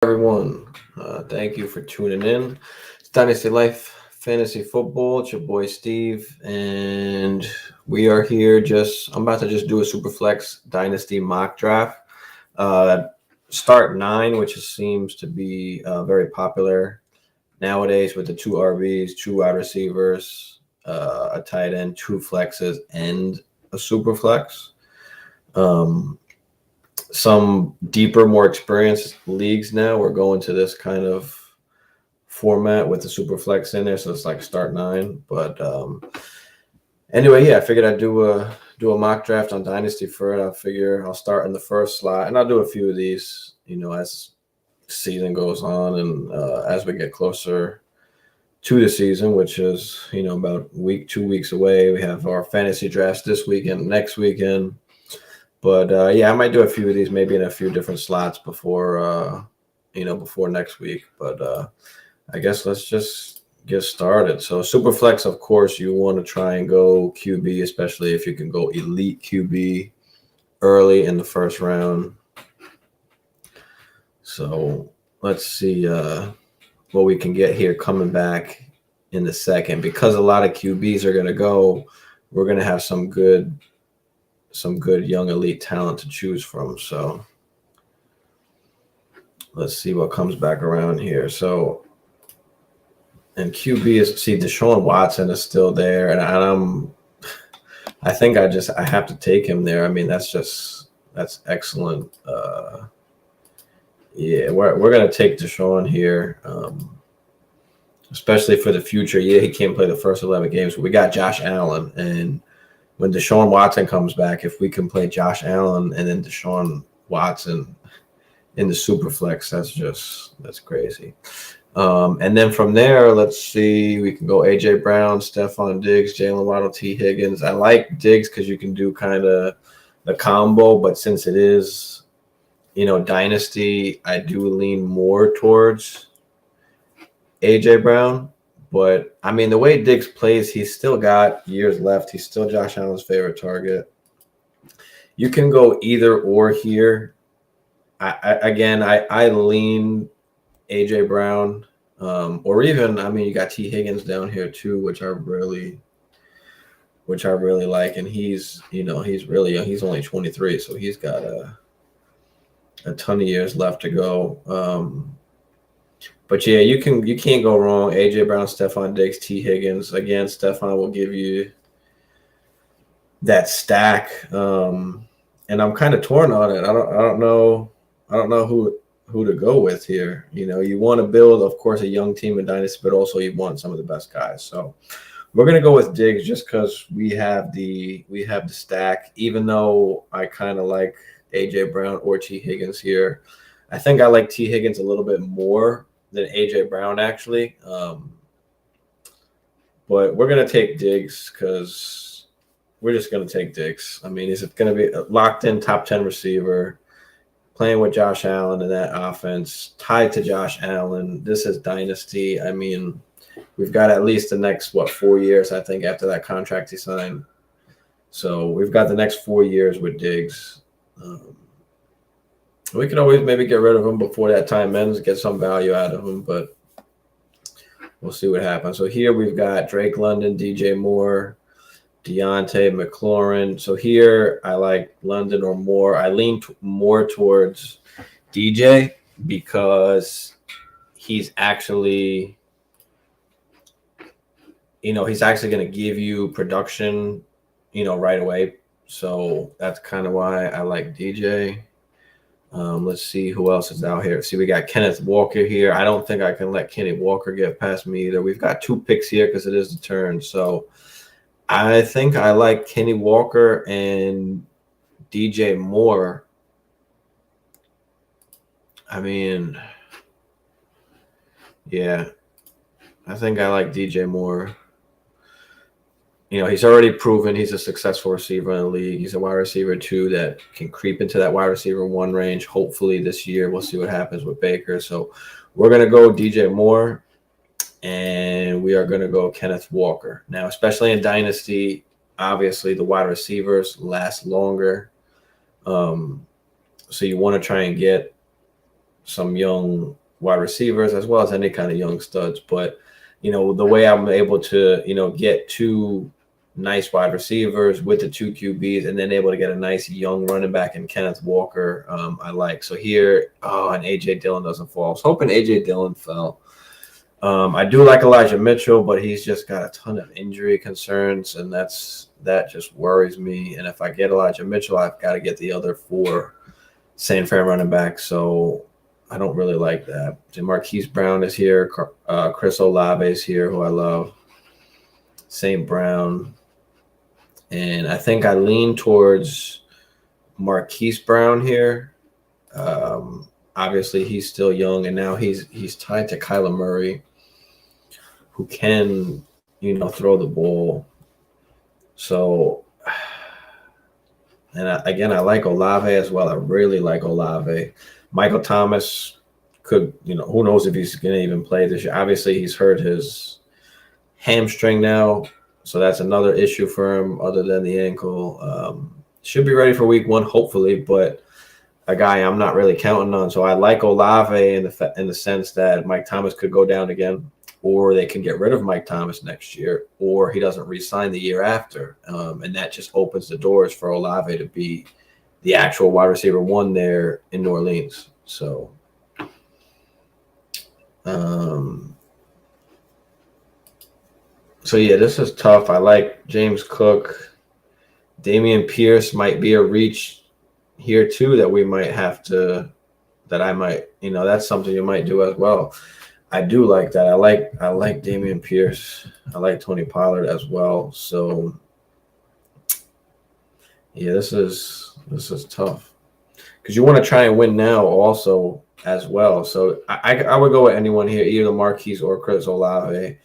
Everyone. Thank you for tuning in. It's Dynasty Life Fantasy Football. It's your boy Steve, and we are here. I'm about to just do a Superflex Dynasty mock draft. Uh, Start nine, which seems to be very popular nowadays with the two RBs, two wide receivers, a tight end, two flexes, and a Superflex. Um, some deeper, more experienced leagues now, we're going to this kind of format with the super flex in there, so it's like start nine. But anyway, yeah, I figured I'd do a mock draft on Dynasty for it. I figure I'll start in the first slot, and I'll do a few of these, as season goes on and as we get closer to the season, which is about 2 weeks away. We have our fantasy drafts this weekend, next weekend. But yeah, I might do a few of these, maybe in a few different slots before next week. But I guess let's just get started. So Superflex, of course, you want to try and go QB, especially if you can go elite QB early in the first round. So let's see what we can get here coming back in the second. Because a lot of QBs are going to go, we're going to have some good young elite talent to choose from. So let's see what comes back around here. So, and QB is, Deshaun Watson is still there, and I think I have to take him there. I mean, that's excellent. Yeah, we're gonna take Deshaun here, especially for the future. Yeah, he can't play the first 11 games, but we got Josh Allen, and when Deshaun Watson comes back, if we can play Josh Allen and then Deshaun Watson in the Superflex, that's crazy. And then from there, let's see, we can go A.J. Brown, Stephon Diggs, Jalen Waddle, T. Higgins. I like Diggs because you can do kind of the combo, but since it is, Dynasty, I do lean more towards A.J. Brown. But, I mean, the way Diggs plays, he's still got years left. He's still Josh Allen's favorite target. You can go either or here. I lean A.J. Brown. Or even, I mean, you got T. Higgins down here too, which I really like. And he's really young. He's only 23, so he's got a ton of years left to go. But yeah, you can't go wrong. A.J. Brown, Stephon Diggs, T. Higgins. Again, Stephon will give you that stack. And I'm kind of torn on it. I don't know who to go with here. You want to build, of course, a young team in Dynasty, but also you want some of the best guys. So we're gonna go with Diggs just because we have the stack. Even though I kind of like A.J. Brown or T. Higgins here, I think I like T. Higgins a little bit more than A.J. Brown, actually. But we're going to take Diggs because we're just going to take Diggs. I mean, he's going to be a locked-in top 10 receiver, playing with Josh Allen in that offense, tied to Josh Allen. This is Dynasty. I mean, we've got at least the next, 4 years, I think, after that contract he signed. So we've got the next 4 years with Diggs. We could always maybe get rid of him before that time ends, get some value out of him, but we'll see what happens. So here we've got Drake London, DJ Moore, Deontay McLaurin. So here I like London or Moore. I lean more towards DJ because he's actually, he's actually going to give you production, right away. So that's kind of why I like DJ. Let's see who else is out here. See, we got Kenneth Walker here. I don't think I can let Kenny Walker get past me either. We've got 2 picks here because it is the turn. So I think I like Kenny Walker and DJ Moore. I mean, yeah, I think I like DJ Moore. He's already proven he's a successful receiver in the league. He's a wide receiver 2 that can creep into that wide receiver 1 range. Hopefully this year we'll see what happens with Baker. So we're going to go DJ Moore, and we are going to go Kenneth Walker. Now, especially in Dynasty, obviously the wide receivers last longer. So you want to try and get some young wide receivers as well as any kind of young studs. But, the way I'm able to, get two nice wide receivers with the two QBs and then able to get a nice young running back in Kenneth Walker, I like. So here, and A.J. Dillon doesn't fall. I was hoping A.J. Dillon fell. I do like Elijah Mitchell, but he's just got a ton of injury concerns, and that just worries me. And if I get Elijah Mitchell, I've got to get the other 4 San Fran running backs. So I don't really like that. Marquise Brown is here. Chris Olave is here, who I love. St. Brown. And I think I lean towards Marquise Brown here. Obviously, he's still young, and now he's tied to Kyler Murray, who can, throw the ball. So, and I like Olave as well. I really like Olave. Michael Thomas could, who knows if he's going to even play this year. Obviously, he's hurt his hamstring now, so that's another issue for him other than the ankle. Should be ready for week 1, hopefully, but a guy I'm not really counting on. So I like Olave in the sense that Mike Thomas could go down again, or they can get rid of Mike Thomas next year, or he doesn't re-sign the year after. And that just opens the doors for Olave to be the actual wide receiver 1 there in New Orleans. So, yeah, this is tough. I like James Cook. Dameon Pierce might be a reach here too that we might have to, that I might, that's something you might do as well. I do like that. I like Dameon Pierce. I like Tony Pollard as well. So yeah, this is tough because you want to try and win now also as well. So I would go with anyone here, either Marquise or Chris Olave.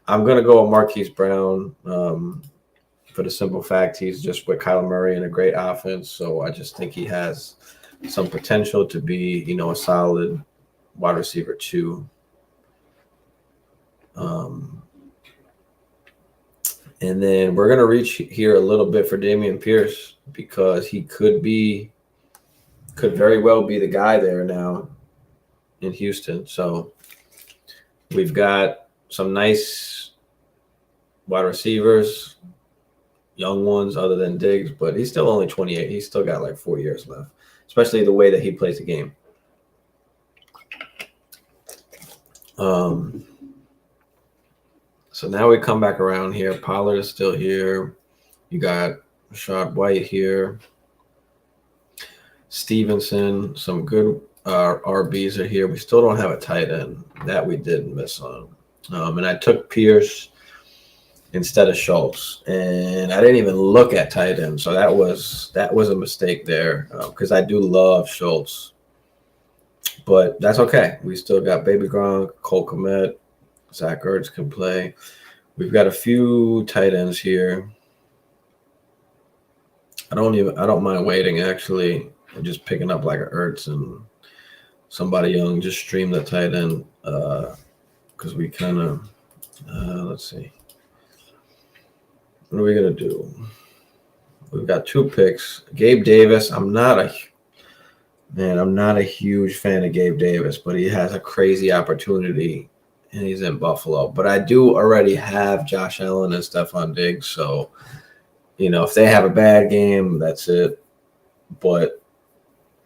I'm going to go with Marquise Brown for the simple fact he's just with Kyler Murray and a great offense. So I just think he has some potential to be, a solid wide receiver 2. And then we're going to reach here a little bit for Dameon Pierce because he could very well be the guy there now in Houston. So we've got some nice wide receivers, young ones other than Diggs, but he's still only 28. He's still got like 4 years left, especially the way that he plays the game. So now we come back around here. Pollard is still here. You got Rashad White here. Stevenson, some good RBs are here. We still don't have a tight end. That we did miss on. And I took Pierce instead of Schultz. And I didn't even look at tight end. So that was a mistake there because I do love Schultz. But that's okay. We still got Baby Gronk, Cole Kmet, Zach Ertz can play. We've got a few tight ends here. I don't mind waiting actually and just picking up like a Ertz and somebody young, just stream the tight end because we kind of let's see. What are we gonna do? We've got 2 picks. Gabe Davis. I'm not a huge fan of Gabe Davis, but he has a crazy opportunity. And he's in Buffalo. But I do already have Josh Allen and Stephon Diggs. So, if they have a bad game, that's it. But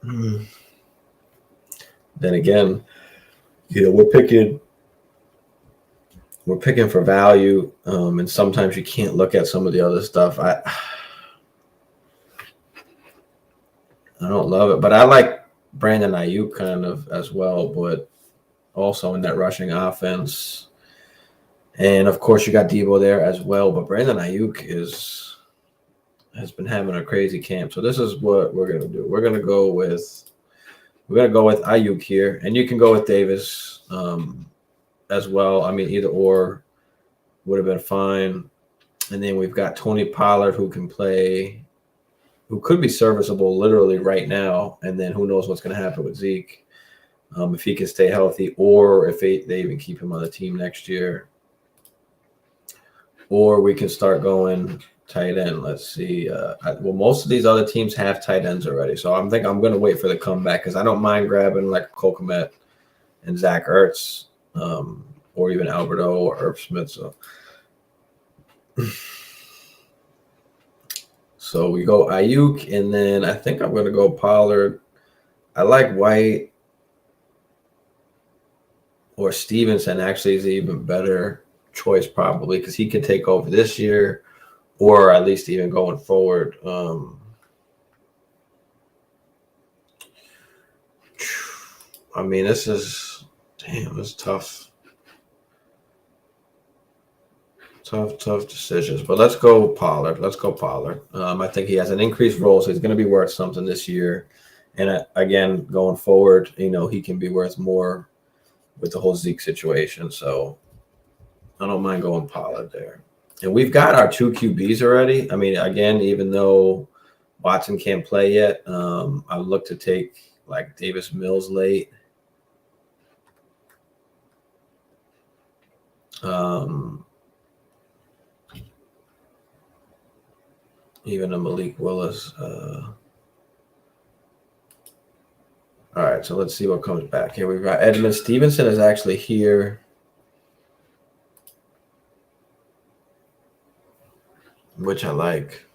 then again, we're picking for value. And sometimes you can't look at some of the other stuff. I don't love it. But I like Brandon Ayuk kind of as well. But also in that rushing offense. And, of course, you got Debo there as well. But Brandon Ayuk has been having a crazy camp. So this is what we're going to do. We're going to go with Ayuk here. And you can go with Davis as well. I mean, either or would have been fine. And then we've got Tony Pollard who can play, who could be serviceable literally right now. And then who knows what's going to happen with Zeke. If he can stay healthy, or if they even keep him on the team next year. Or we can start going tight end. Let's see. Well, most of these other teams have tight ends already, so I'm going to wait for the comeback because I don't mind grabbing like Cole Kmet and Zach Ertz, or even Alberto or Irv Smith. So we go Ayuk, and then I think I'm going to go Pollard. I like White or Stevenson. Actually, is an even better choice probably because he can take over this year, or at least even going forward. I mean, this is tough. Tough decisions, but let's go Pollard. I think he has an increased role, so he's going to be worth something this year. And again, going forward, he can be worth more with the whole Zeke situation. So I don't mind going Pollard there. And we've got our 2 QBs already. I mean, again, even though Watson can't play yet, I would look to take like Davis Mills late. Even a Malik Willis. All right, so let's see what comes back. Here we've got Edmund Stevenson is actually here. Which I like.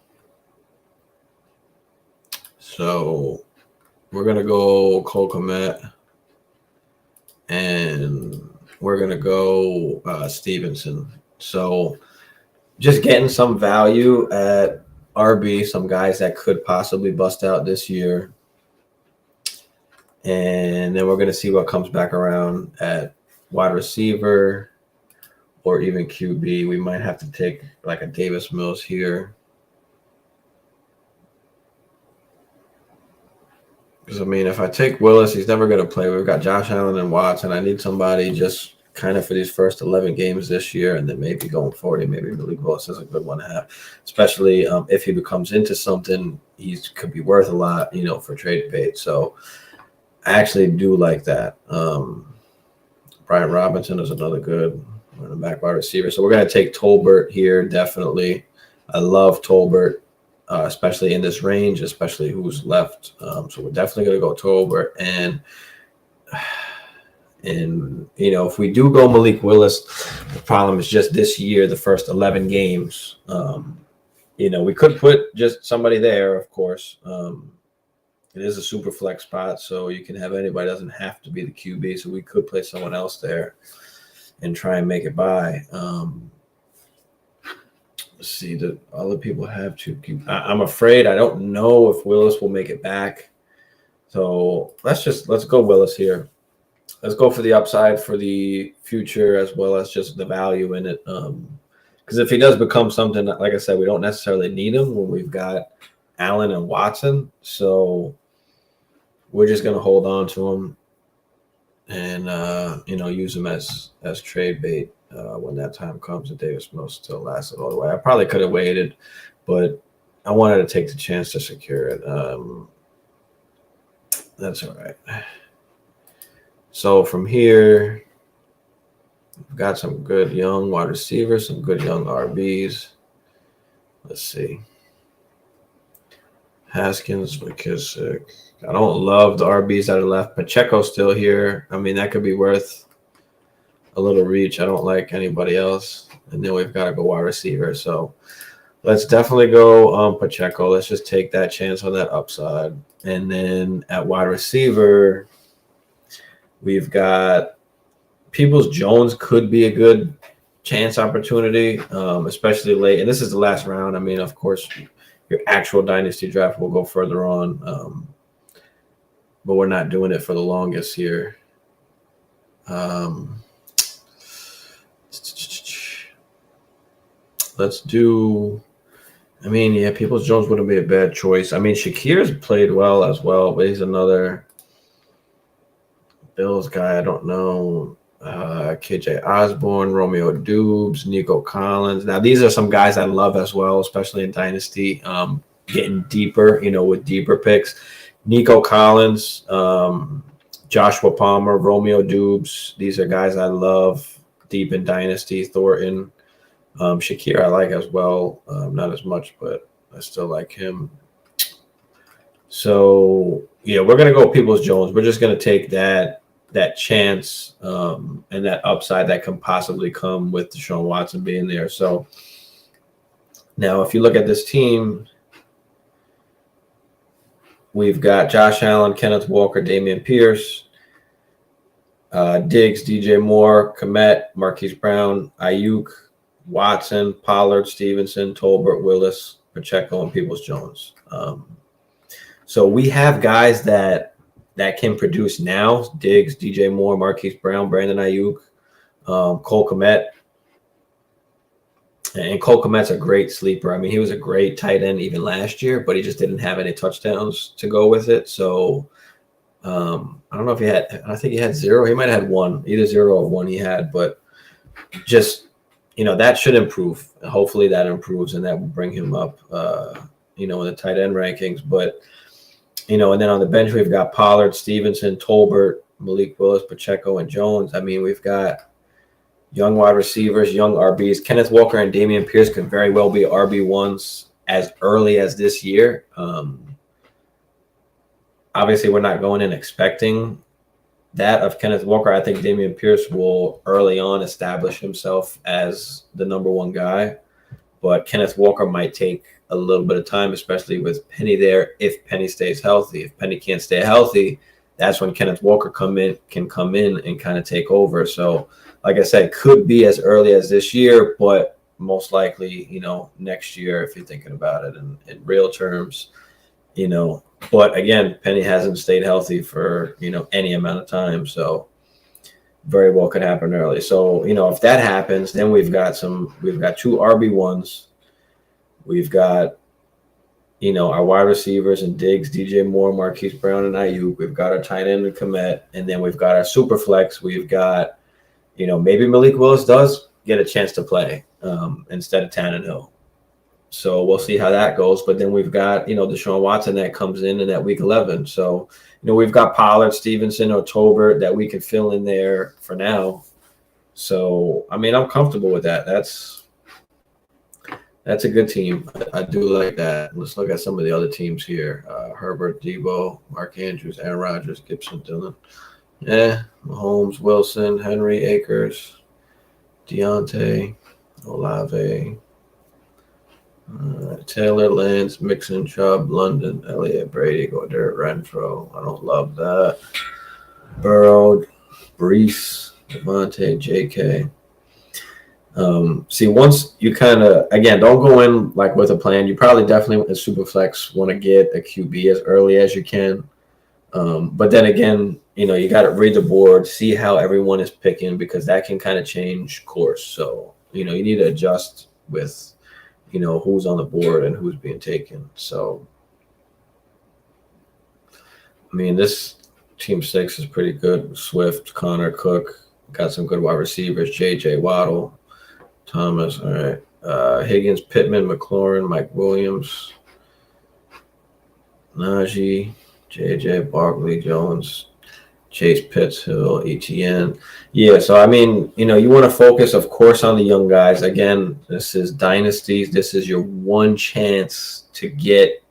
So we're going to go Cole Kmet. And we're going to go Stevenson. So just getting some value at RB, some guys that could possibly bust out this year. And then we're going to see what comes back around at wide receiver or even QB. We might have to take like a Davis Mills here. Because, I mean, if I take Willis, he's never going to play. We've got Josh Allen and Watson. I need somebody just kind of for these first 11 games this year, and then maybe going forward, maybe Malik Willis is a good one to have, especially if he becomes into something, he could be worth a lot, for trade bait. So I actually do like that. Brian Robinson is another good running back wide receiver. So we're going to take Tolbert here, definitely. I love Tolbert, especially in this range, especially who's left. So we're definitely going to go Tolbert. And, if we do go Malik Willis, the problem is just this year, the first 11 games, we could put just somebody there, of course. It is a super flex spot, so you can have anybody. It doesn't have to be the QB, so we could play someone else there and try and make it by. Let's see, the other people have 2 QB. I'm afraid I don't know if Willis will make it back. So let's go Willis here. Let's go for the upside for the future as well as just the value in it. Because if he does become something, like I said, we don't necessarily need him when we've got Allen and Watson. So we're just going to hold on to him and, use him as trade bait when that time comes. And Davis Mills still lasted all the way. I probably could have waited, but I wanted to take the chance to secure it. That's all right. So from here, we've got some good young wide receivers, some good young RBs. Let's see. Haskins, McKissick. I don't love the RBs that are left. Pacheco's still here. I mean, that could be worth a little reach. I don't like anybody else. And then we've got to go wide receiver. So let's definitely go Pacheco. Let's just take that chance on that upside. And then at wide receiver, we've got Peoples-Jones could be a good chance opportunity, especially late. And this is the last round. I mean, of course, your actual dynasty draft will go further on, but we're not doing it for the longest here. Let's do. I mean, yeah, Peoples-Jones wouldn't be a bad choice. I mean, Shakir's played well as well, but he's another Bills guy. I don't know. KJ Osborne, Romeo Dubes, Nico Collins. Now, these are some guys I love as well, especially in Dynasty, getting deeper, with deeper picks. Nico Collins, Joshua Palmer, Romeo Dubes. These are guys I love deep in Dynasty. Thornton. Shakir I like as well. Not as much, but I still like him. So yeah, we're gonna go Peoples Jones. We're just gonna take that chance and that upside that can possibly come with Deshaun Watson being there. So now, if you look at this team, we've got Josh Allen, Kenneth Walker, Dameon Pierce, Diggs, DJ Moore, Komet, Marquise Brown, Ayuk, Watson, Pollard, Stevenson, Tolbert, Willis, Pacheco, and Peoples Jones. So we have guys that can produce now: Diggs, DJ Moore, Marquise Brown, Brandon Ayuk, Cole Komet. And Cole Komet's a great sleeper. I mean, he was a great tight end even last year, but he just didn't have any touchdowns to go with it. So I don't know if he had. I think he had 0. He might have had 1, either 0 or 1 he had. But just that should improve. Hopefully that improves, and that will bring him up. In the tight end rankings. But and then on the bench we've got Pollard, Stevenson, Tolbert, Malik Willis, Pacheco, and Jones. I mean, we've got young wide receivers, young RBs. Kenneth Walker and Dameon Pierce could very well be RB1s as early as this year. Obviously, we're not going in expecting that of Kenneth Walker. I think Dameon Pierce will early on establish himself as the number 1 guy. But Kenneth Walker might take a little bit of time, especially with Penny there, if Penny stays healthy. If Penny can't stay healthy, that's when Kenneth Walker can come in and kind of take over. So, like I said, could be as early as this year, but most likely, next year if you're thinking about it in real terms, But again, Penny hasn't stayed healthy for, any amount of time. So very well could happen early. So, if that happens, then we've got 2 RB1s. We've got, our wide receivers and Diggs, DJ Moore, Marquise Brown, and Ayuk. We've got our tight end and Komet. And then we've got our super flex. We've got, maybe Malik Willis does get a chance to play instead of Tannehill. So we'll see how that goes. But then we've got, Deshaun Watson that comes in that week 11. So, we've got Pollard, Stevenson, or Tolbert that we can fill in there for now. So, I mean, I'm comfortable with that. That's a good team. I do like that. Let's look at some of the other teams here. Herbert, Debo, Mark Andrews, Aaron Rodgers, Gibson, Dillon. Mahomes, Wilson, Henry, Akers, Deontay, Olave, Taylor, Lance, Mixon, Chubb, London, Elliott, Brady, Goddard, Renfro. I don't love that. Burrow, Brees, Devontae, J.K. See, once you kind of, again, don't go in with a plan. You probably definitely in Superflex want to get a QB as early as you can. But then again, you got to read the board, see how everyone is picking, because that can kind of change course. So, you need to adjust with, who's on the board and who's being taken. So, I mean, this team 6 is pretty good. Swift, Connor, Cook, got some good wide receivers. JJ Waddle, Thomas, all right. Higgins, Pittman, McLaurin, Mike Williams, Najee, JJ, Barkley, Jones, Chase, Pitts, Hill, ETN. Yeah, so I mean, you want to focus, of course, on the young guys. Again, this is dynasties. This is your one chance to get,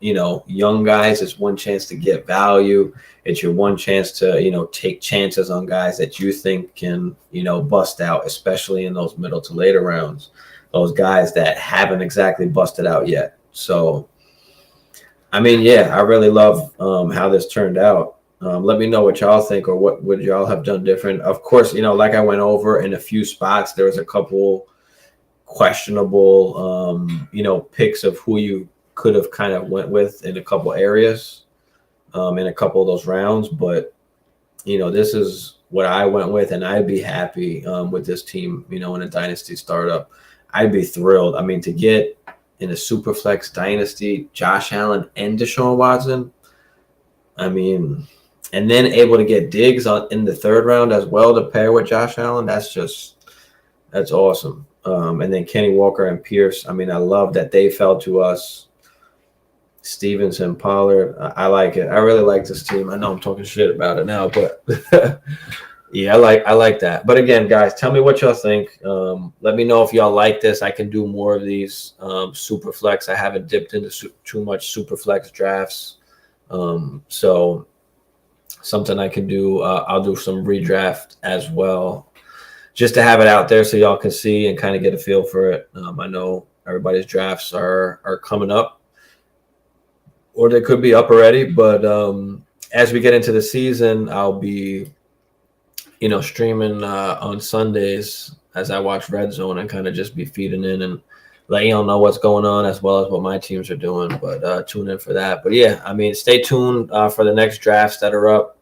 young guys. It's one chance to get value. It's your one chance to, take chances on guys that you think can, bust out, especially in those middle to later rounds, those guys that haven't exactly busted out yet. So, I mean, yeah, I really love how this turned out. Let me know what y'all think, or what would y'all have done different. Of course, like I went over in a few spots, there was a couple questionable, picks of who you could have kind of went with in a couple areas, in a couple of those rounds. But, this is what I went with, and I'd be happy with this team, in a dynasty startup. I'd be thrilled. I mean, to get in a Superflex Dynasty, Josh Allen and Deshaun Watson, I mean, and then able to get Diggs in the 3rd round as well to pair with Josh Allen, that's awesome. And then Kenny Walker and Pierce, I mean, I love that they fell to us. Stevenson, Pollard, I like it. I really like this team. I know I'm talking shit about it now, but Yeah, I like that. But again, guys, tell me what y'all think. Let me know if y'all like this. I can do more of these super flex. I haven't dipped into too much super flex drafts, so something I can do. I'll do some redraft as well, just to have it out there so y'all can see and kind of get a feel for it. I know everybody's drafts are coming up, or they could be up already. But as we get into the season, I'll be streaming on Sundays as I watch Red Zone and kind of just be feeding in and letting y'all know what's going on as well as what my teams are doing. But tune in for that. But yeah, I mean, stay tuned for the next drafts that are up.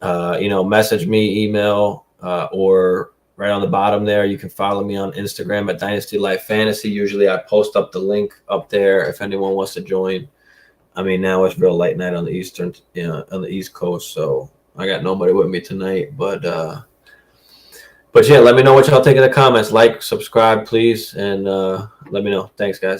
Message me, email, or right on the bottom there, you can follow me on Instagram at Dynasty Life Fantasy. Usually I post up the link up there if anyone wants to join. I mean, now it's real late night on the on the East Coast, so I got nobody with me tonight. But yeah, let me know what y'all think in the comments. Like, subscribe, please, and let me know. Thanks, guys.